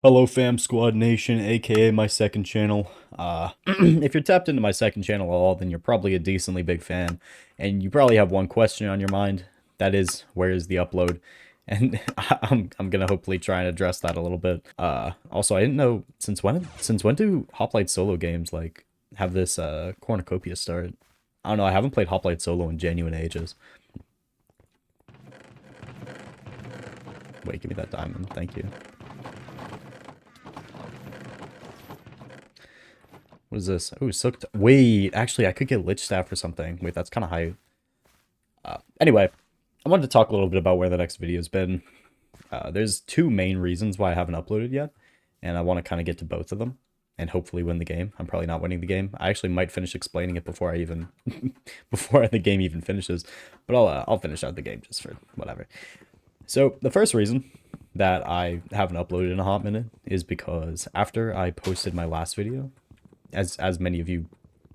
Hello fam squad nation, aka my second channel. If you're tapped into my second channel at all, then you're probably a decently big fan, and you probably have one question on your mind. That is, where is the upload? And I'm gonna hopefully try and address that a little bit. Also, I didn't know since when do Hoplite solo games like have this cornucopia start? I don't know. I haven't played Hoplite solo in genuine ages. Wait, give me that diamond. Thank you. What is this? Oh, soaked. Wait, actually, I could get Lich Staff or something. Wait, that's kind of high. Anyway, I wanted to talk a little bit about where the next video's been. There's two main reasons why I haven't uploaded yet, and I want to kind of get to both of them and hopefully win the game. I'm probably not winning the game. I actually might finish explaining it before I even before the game even finishes, but I'll finish out the game just for whatever. So the first reason that I haven't uploaded in a hot minute is because after I posted my last video, as many of you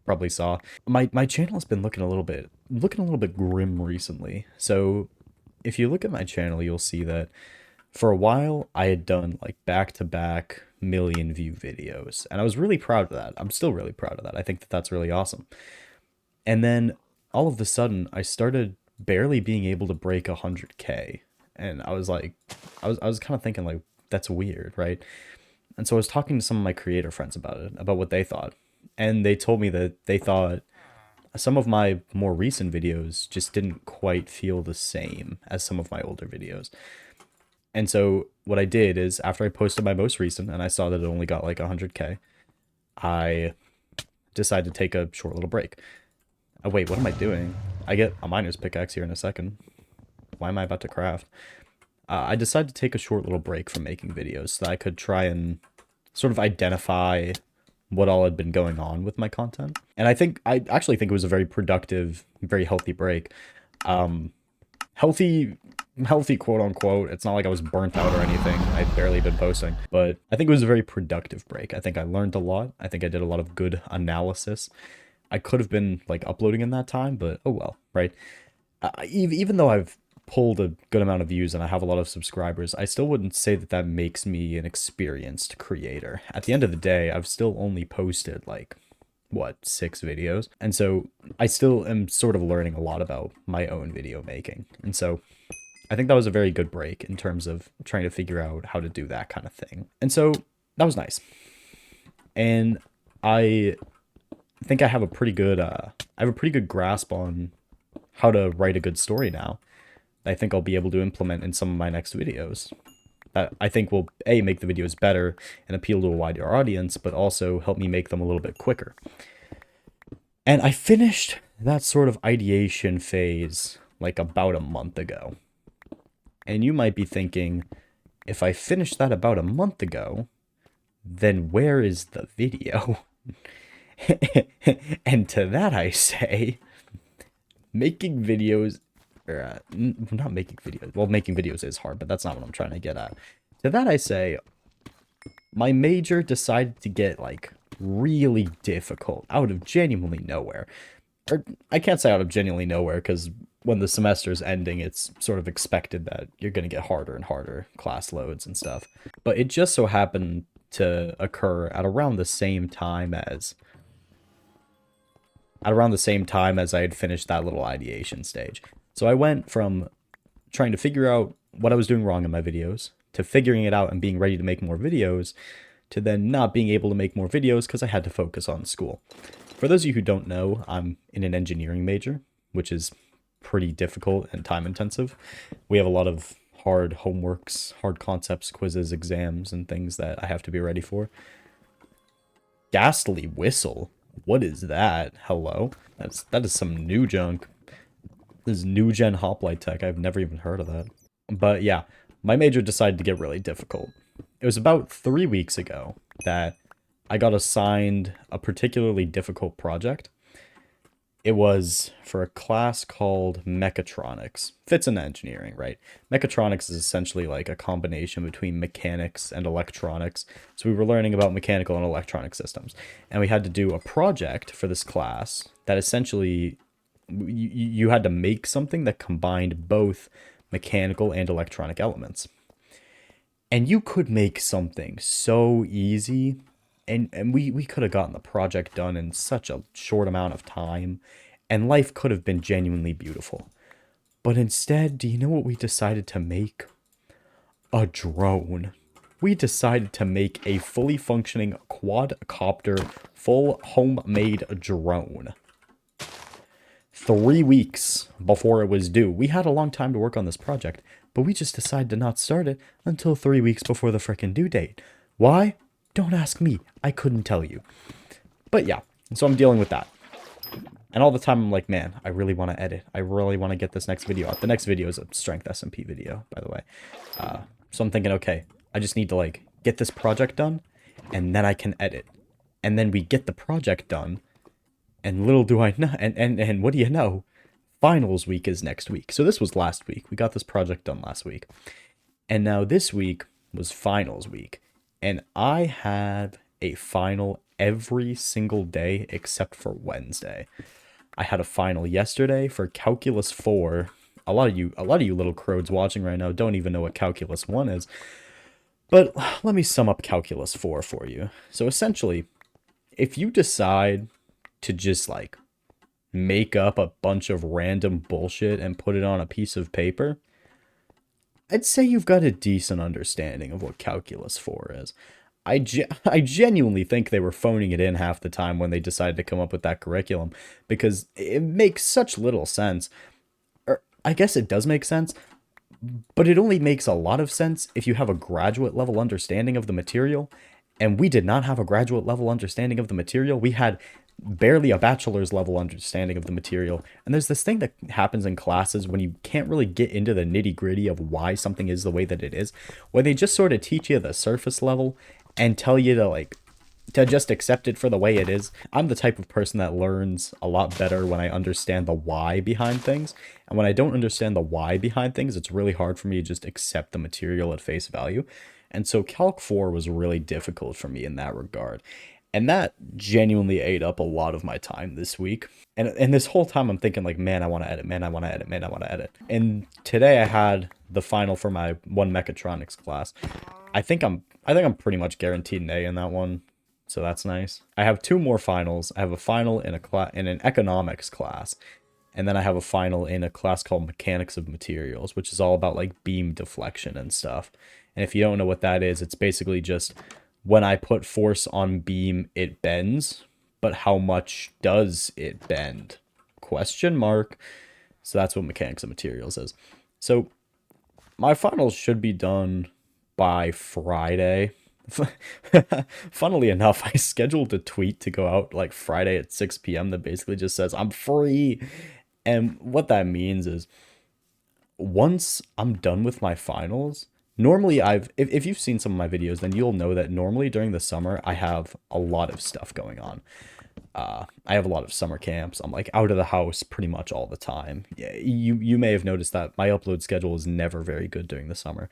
probably saw, my channel has been looking a little bit grim recently. So if you look at my channel, you'll see that for a while I had done like back-to-back million view videos, and I was really proud of that. I'm still really proud of that. I think that that's really awesome. And then all of a sudden I started barely being able to break 100K, and I was like, I was kind of thinking like, that's weird, right? And so I was talking to some of my creator friends about it, about what they thought. And they told me that they thought some of my more recent videos just didn't quite feel the same as some of my older videos. And so what I did is after I posted my most recent and I saw that it only got like 100K, I decided to take a short little break. Oh, wait, what am I doing? I get a miner's pickaxe here in a second. Why am I about to craft? I decided to take a short little break from making videos so that I could try and sort of identify what all had been going on with my content. And I actually think it was a very productive, very healthy break. Um, healthy, healthy quote unquote. It's not like I was burnt out or anything. I'd barely been posting, but I think it was a very productive break. I think I learned a lot. I think I did a lot of good analysis. I could have been like uploading in that time, but oh well, right? Even though I've pulled a good amount of views and I have a lot of subscribers, I still wouldn't say that that makes me an experienced creator. At the end of the day, I've still only posted like, what, 6 videos? And so I still am sort of learning a lot about my own video making. And so I think that was a very good break in terms of trying to figure out how to do that kind of thing. And so that was nice. And I think I have a pretty good grasp on how to write a good story now. I think I'll be able to implement in some of my next videos. That I think will A, make the videos better and appeal to a wider audience, but also help me make them a little bit quicker. And I finished that sort of ideation phase like about a month ago. And you might be thinking, if I finished that about a month ago, then where is the video? And to that I say, making videos not making videos. Well, making videos is hard, but that's not what I'm trying to get at. To that I say, my major decided to get like really difficult out of genuinely nowhere. Or I can't say out of genuinely nowhere because when the semester's ending, it's sort of expected that you're going to get harder and harder class loads and stuff. But it just so happened to occur at around the same time as I had finished that little ideation stage. So I went from trying to figure out what I was doing wrong in my videos to figuring it out and being ready to make more videos to then not being able to make more videos because I had to focus on school. For those of you who don't know, I'm in an engineering major, which is pretty difficult and time intensive. We have a lot of hard homeworks, hard concepts, quizzes, exams, and things that I have to be ready for. Ghastly whistle. What is that? Hello? That is some new junk. This is new gen hoplite tech. I've never even heard of that. But yeah, my major decided to get really difficult. It was about 3 weeks ago that I got assigned a particularly difficult project. It was for a class called Mechatronics. Fits in engineering, right? Mechatronics is essentially like a combination between mechanics and electronics. So we were learning about mechanical and electronic systems. And we had to do a project for this class that essentially you had to make something that combined both mechanical and electronic elements. And you could make something so easy, and we could have gotten the project done in such a short amount of time, and life could have been genuinely beautiful. But instead, do you know what we decided to make? A drone. We decided to make a fully functioning quadcopter, full homemade drone. 3 weeks before it was due. We had a long time to work on this project, but we just decided to not start it until 3 weeks before the frickin' due date. Why? Don't ask me. I couldn't tell you. But yeah, so I'm dealing with that. And all the time I'm like, man, I really want to edit. I really want to get this next video out. The next video is a strength SMP video, by the way. So I'm thinking, okay, I just need to like get this project done, and then I can edit. And then we get the project done, and little do I know, and what do you know? Finals week is next week. So this was last week. We got this project done last week. And now this week was finals week. And I had a final every single day except for Wednesday. I had a final yesterday for Calculus 4. A lot of you little crows watching right now don't even know what Calculus 1 is. But let me sum up Calculus 4 for you. So essentially, if you decide to just like make up a bunch of random bullshit and put it on a piece of paper, I'd say you've got a decent understanding of what Calculus 4 is. I genuinely think they were phoning it in half the time when they decided to come up with that curriculum, because it makes such little sense. Or I guess it does make sense, but it only makes a lot of sense if you have a graduate level understanding of the material, and we did not have a graduate level understanding of the material. We had barely a bachelor's level understanding of the material. And there's this thing that happens in classes when you can't really get into the nitty gritty of why something is the way that it is, where they just sort of teach you the surface level and tell you to just accept it for the way it is. I'm the type of person that learns a lot better when I understand the why behind things. And when I don't understand the why behind things, it's really hard for me to just accept the material at face value. And so Calc 4 was really difficult for me in that regard. And that genuinely ate up a lot of my time this week. And this whole time I'm thinking like, man, I want to edit, man, I want to edit, man, I want to edit. And today I had the final for my one mechatronics class. I think I'm pretty much guaranteed an A in that one. So that's nice. I have two more finals. I have a final in an economics class. And then I have a final in a class called Mechanics of Materials, which is all about like beam deflection and stuff. And if you don't know what that is, it's basically just when I put force on beam, it bends, but how much does it bend? Question mark. So that's what Mechanics of Materials is. So my finals should be done by Friday. Funnily enough, I scheduled a tweet to go out like Friday at 6 p.m. that basically just says, I'm free. And what that means is once I'm done with my finals, normally if you've seen some of my videos, then you'll know that normally during the summer, I have a lot of stuff going on. I have a lot of summer camps. I'm like out of the house pretty much all the time. Yeah, you may have noticed that my upload schedule is never very good during the summer.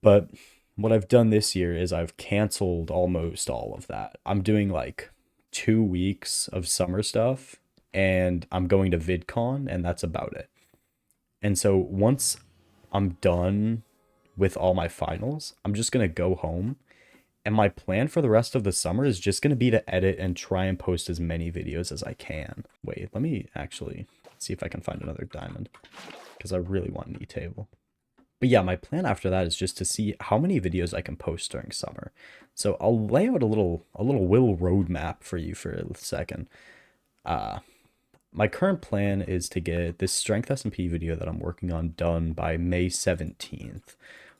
But what I've done this year is I've canceled almost all of that. I'm doing like 2 weeks of summer stuff, and I'm going to VidCon, and that's about it. And so once I'm done with all my finals, I'm just going to go home. And my plan for the rest of the summer is just going to be to edit and try and post as many videos as I can. Wait, let me actually see if I can find another diamond, because I really want an E-table. But yeah, my plan after that is just to see how many videos I can post during summer. So I'll lay out a little will roadmap for you for a second. My current plan is to get this strength SMP video that I'm working on done by May 17th,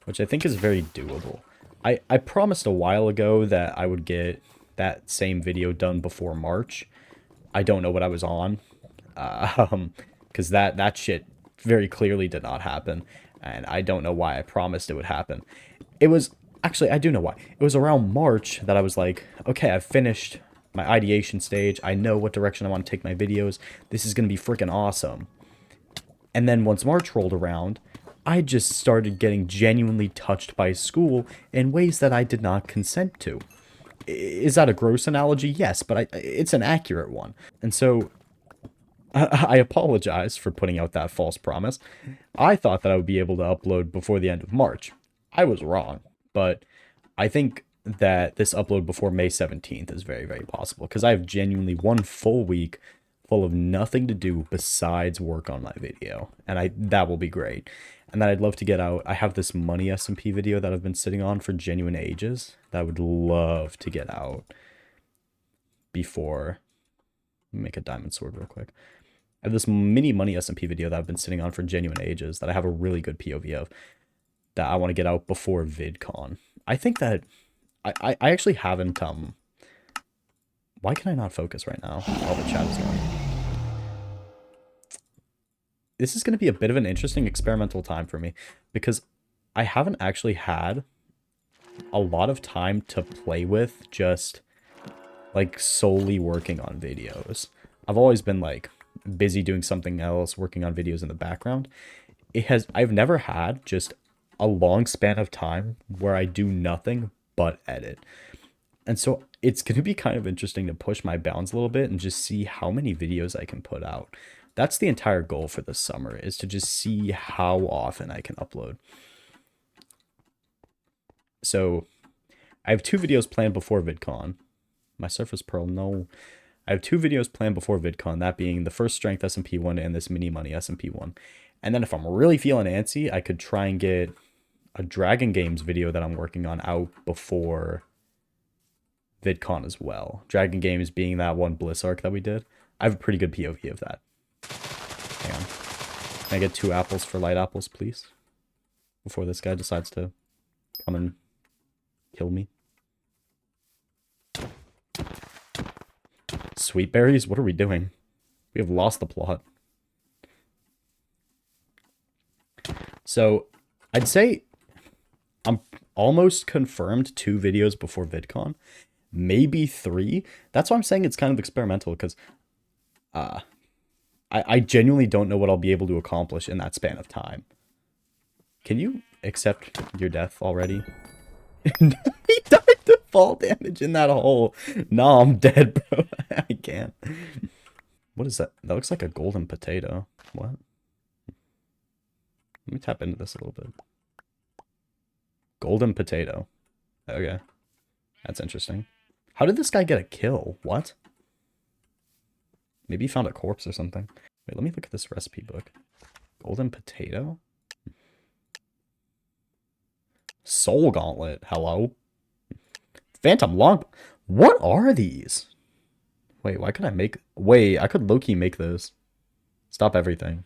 which I think is very doable. I promised a while ago that I would get that same video done before March. I don't know what I was on, because that shit very clearly did not happen, and I don't know why I promised it would happen. It was, actually, I do know why. It was around March that I was like, okay, I've finished my ideation stage. I know what direction I want to take my videos. This is going to be freaking awesome. And then once March rolled around, I just started getting genuinely touched by school in ways that I did not consent to. Is that a gross analogy? Yes, but it's an accurate one. And so I apologize for putting out that false promise. I thought that I would be able to upload before the end of March. I was wrong. but I think that this upload before May 17th is very, very possible because I have genuinely one full week full of nothing to do besides work on my video, and that will be great. And then I'd love to get out. I have this money SMP video that I've been sitting on for genuine ages that I would love to get out before. Make a diamond sword real quick. I have this mini money SMP video that I've been sitting on for genuine ages that I have a really good POV of that I want to get out before VidCon. I think that I actually haven't why can I not focus right now while the chat is going? This is going to be a bit of an interesting experimental time for me because I haven't actually had a lot of time to play with just like solely working on videos. I've always been like busy doing something else, working on videos in the background. I've never had just a long span of time where I do nothing but edit. And so it's going to be kind of interesting to push my bounds a little bit and just see how many videos I can put out. That's the entire goal for this summer, is to just see how often I can upload. So I have 2 videos planned before VidCon. My Surface Pearl, no. I have 2 videos planned before VidCon, that being the first Strength SMP one and this Mini Money SMP one. And then if I'm really feeling antsy, I could try and get a Dragon Games video that I'm working on out before VidCon as well. Dragon Games being that one Bliss arc that we did. I have a pretty good POV of that. Hang on. Can I get 2 apples for light apples, please? Before this guy decides to come and kill me. Sweet berries? What are we doing? We have lost the plot. So, I'd say I'm almost confirmed 2 videos before VidCon. Maybe 3. That's why I'm saying it's kind of experimental, because I genuinely don't know what I'll be able to accomplish in that span of time. Can you accept your death already? He died to fall damage in that hole. No, I'm dead, bro. I can't. What is that? That looks like a golden potato. What? Let me tap into this a little bit. Golden potato. Okay. That's interesting. How did this guy get a kill? What? Maybe he found a corpse or something. Wait, let me look at this recipe book. Golden potato? Soul gauntlet. Hello? Phantom long... What are these? Wait, why could I make... Wait, I could low-key make this. Stop everything.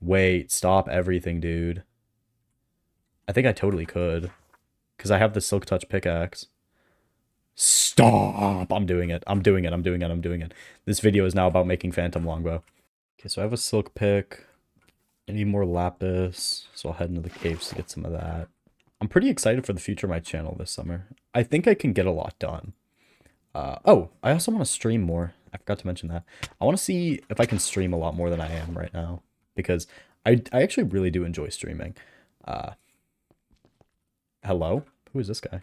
Wait, stop everything, dude. I think I totally could. Because I have the Silk Touch pickaxe. Stop! I'm doing it. I'm doing it. I'm doing it. I'm doing it. This video is now about making Phantom longbow. Okay, so I have a silk pick. I need more lapis. So I'll head into the caves to get some of that. I'm pretty excited for the future of my channel this summer. I think I can get a lot done. Oh, I also want to stream more. I forgot to mention that. I want to see if I can stream a lot more than I am right now. Because I actually really do enjoy streaming. Hello? Who is this guy?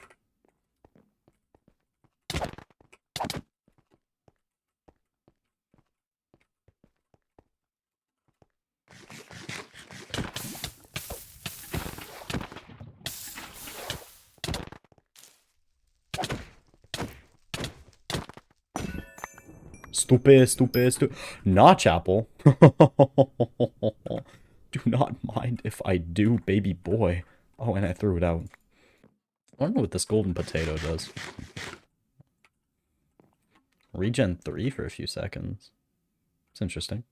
Stupid. Notch apple. Do not mind if I do, baby boy. Oh, and I threw it out. I don't know what this golden potato does. Regen 3 for a few seconds. It's interesting.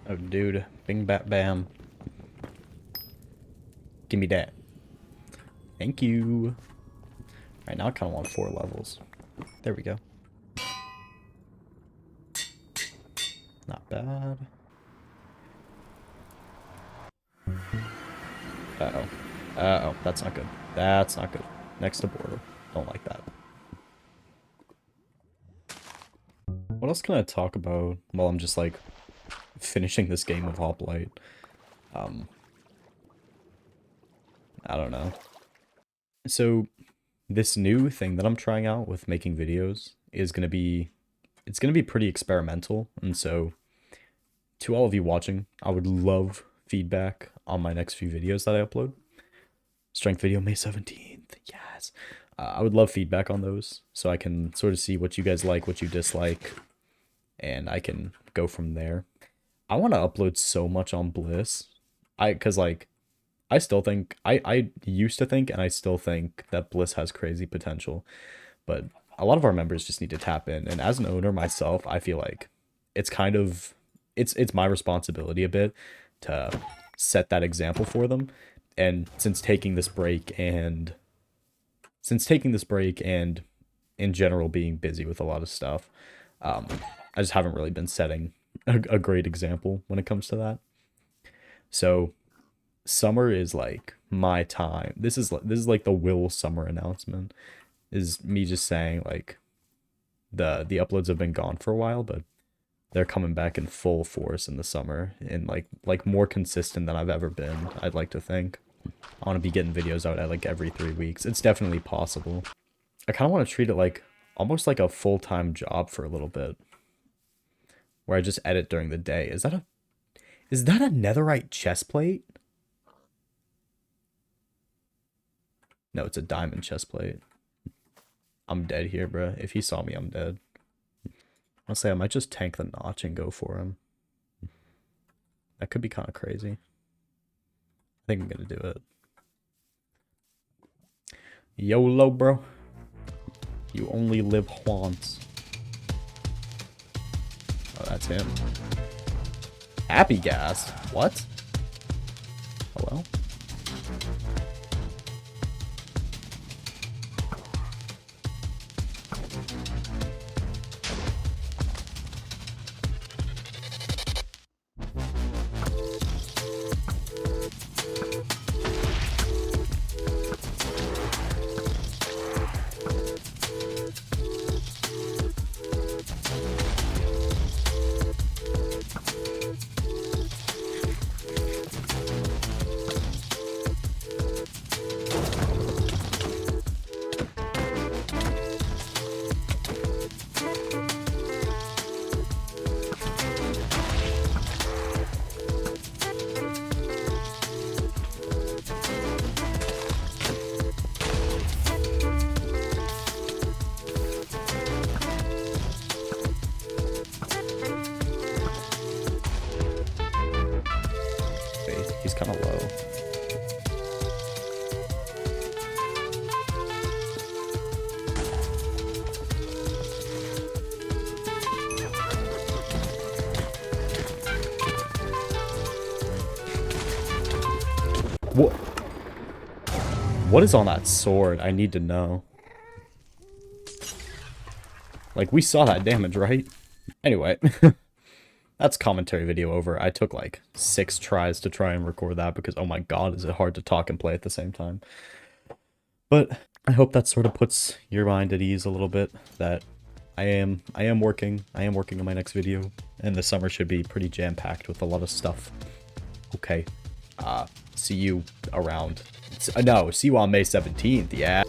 Oh, dude. Bing, bat, bam. Give me that. Thank you. Alright, now I kind of want 4 levels. There we go. Not bad. Uh-oh. Uh-oh. That's not good. That's not good. Next to border. Don't like that. What else can I talk about while I'm just, like, finishing this game of Hoplite? I don't know. So, this new thing that I'm trying out with making videos is going to be, it's going to be pretty experimental. And so to all of you watching, I would love feedback on my next few videos that I upload. Strength video May 17th. Yes. I would love feedback on those so I can sort of see what you guys like, what you dislike, and I can go from there. I want to upload so much on Bliss. Cause like, I still think, I used to think, and I still think that Bliss has crazy potential, but a lot of our members just need to tap in. And as an owner myself, I feel like it's kind of, it's my responsibility a bit to set that example for them. And since taking this break and in general being busy with a lot of stuff, I just haven't really been setting a great example when it comes to that. So summer is like my time. This is like the Will Summer announcement, is me just saying like the uploads have been gone for a while, but they're coming back in full force in the summer, and like more consistent than I've ever been, I'd like to think. I want to be getting videos out at like every 3 weeks. It's definitely possible. I kind of want to treat it like almost like a full-time job for a little bit, where I just edit during the day. Is that a netherite chest plate? No, it's a diamond chest plate. I'm dead here, bruh. If he saw me, I'm dead. I'll say I might just tank the notch and go for him. That could be kind of crazy. I think I'm gonna do it. YOLO, bro. You only live once. Oh, that's him. Happy gas. What? Hello? He's kind of low. What is on that sword? I need to know. Like, we saw that damage, right? Anyway. That's commentary video over. I took like 6 tries to try and record that because, oh my god, is it hard to talk and play at the same time. But I hope that sort of puts your mind at ease a little bit, that I am working on my next video, and the summer should be pretty jam-packed with a lot of stuff. Okay. See you around. No, see you on May 17th, yeah.